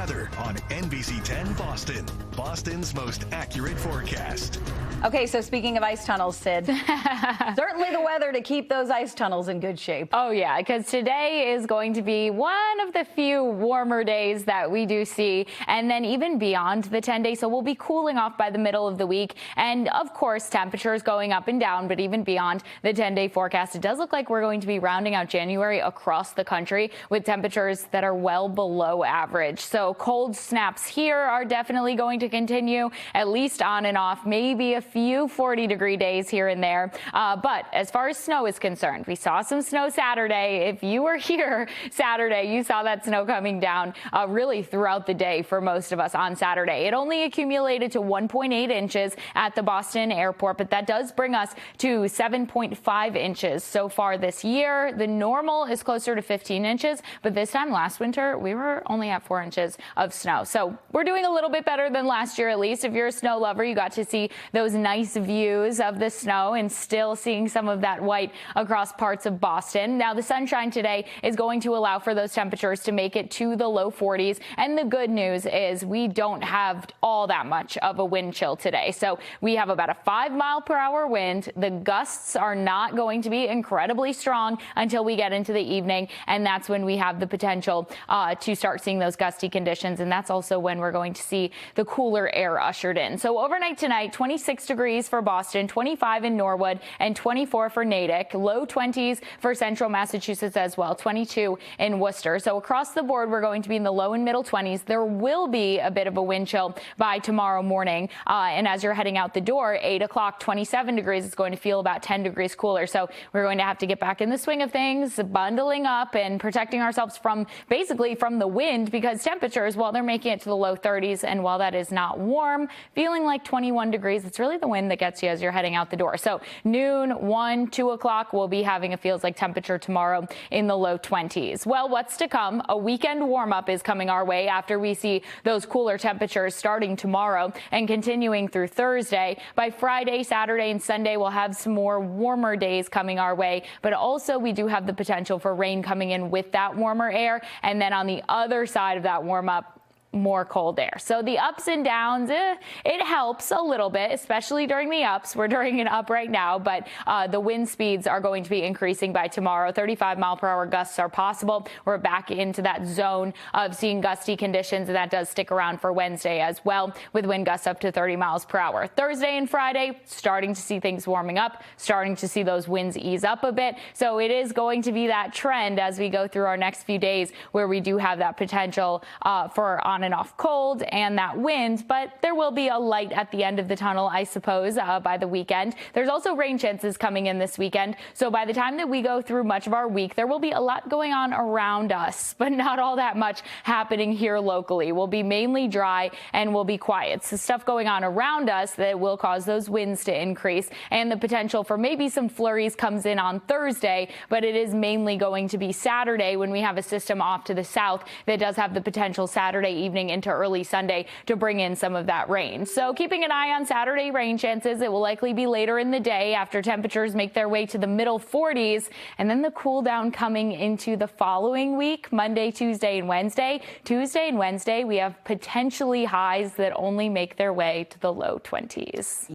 weather on NBC 10 Boston, Boston's most accurate forecast. Okay, so speaking of ice tunnels, Sid, certainly the weather to keep those ice tunnels in good shape. Oh, yeah, because today is going to be one of the few warmer days that we do see, and then even beyond the 10-day, so we'll be cooling off by the middle of the week. And, of course, temperatures going up and down, but even beyond the 10-day forecast, it does look like we're going to be rounding out January across the country with temperatures that are well below average. So cold snaps here are definitely going to continue, at least on and off, maybe a few 40-degree days here and there. But as far as snow is concerned, we saw some snow Saturday. If you were here Saturday, you saw that snow coming down really throughout the day for most of us on Saturday. It only accumulated to 1.8 inches at the Boston airport, but that does bring us to 7.5 inches so far this year. The normal is closer to 15 inches, but this time last winter, we were only at 4 inches of snow. So we're doing a little bit better than last year, at least. If you're a snow lover, you got to see those nice views of the snow and still seeing some of that white across parts of Boston. Now, the sunshine today is going to allow for those temperatures to make it to the low 40s. And the good news is we don't have all that much of a wind chill today. So we have about a 5-mile-per-hour wind. The gusts are not going to be incredibly strong until we get into the evening. And that's when we have the potential to start seeing those gusty conditions. And that's also when we're going to see the cooler air ushered in. So overnight tonight, 26 degrees for Boston, 25 in Norwood, and 24 for Natick. Low 20s for central Massachusetts as well, 22 in Worcester. So across the board, we're going to be in the low and middle 20s. There will be a bit of a wind chill by tomorrow morning. And as you're heading out the door, 8 o'clock, 27 degrees. It's going to feel about 10 degrees cooler. So we're going to have to get back in the swing of things, bundling up and protecting ourselves from basically from the wind, because temperatures, while they're making it to the low 30s, and while that is not warm, feeling like 21 degrees, it's really the wind that gets you as you're heading out the door. So noon, 1, 2 o'clock, we'll be having a feels like temperature tomorrow in the low 20s. Well, what's to come? A weekend warm up is coming our way after we see those cooler temperatures starting tomorrow and continuing through Thursday. By Friday, Saturday, and Sunday, we'll have some more warmer days coming our way, but also we do have the potential for rain coming in with that warmer air. And then on the other side of that warm up, more cold air. So the ups and downs, it helps a little bit, especially during the ups. We're during an up right now, but the wind speeds are going to be increasing by tomorrow. 35-mile-per-hour gusts are possible. We're back into that zone of seeing gusty conditions, and that does stick around for Wednesday as well, with wind gusts up to 30 miles per hour. Thursday and Friday, starting to see things warming up, starting to see those winds ease up a bit. So it is going to be that trend as we go through our next few days where we do have that potential for on and off cold and that wind, but there will be a light at the end of the tunnel, I suppose, by the weekend. There's also rain chances coming in this weekend. So by the time that we go through much of our week, there will be a lot going on around us, but not all that much happening here locally. We'll be mainly dry and we'll be quiet. So stuff going on around us that will cause those winds to increase, and the potential for maybe some flurries comes in on Thursday, but it is mainly going to be Saturday when we have a system off to the south that does have the potential Saturday evening into early Sunday to bring in some of that rain. So keeping an eye on Saturday rain chances. It will likely be later in the day after temperatures make their way to the middle 40s, and then the cool down coming into the following week, Monday, Tuesday, and Wednesday. Tuesday and Wednesday, we have potentially highs that only make their way to the low 20s.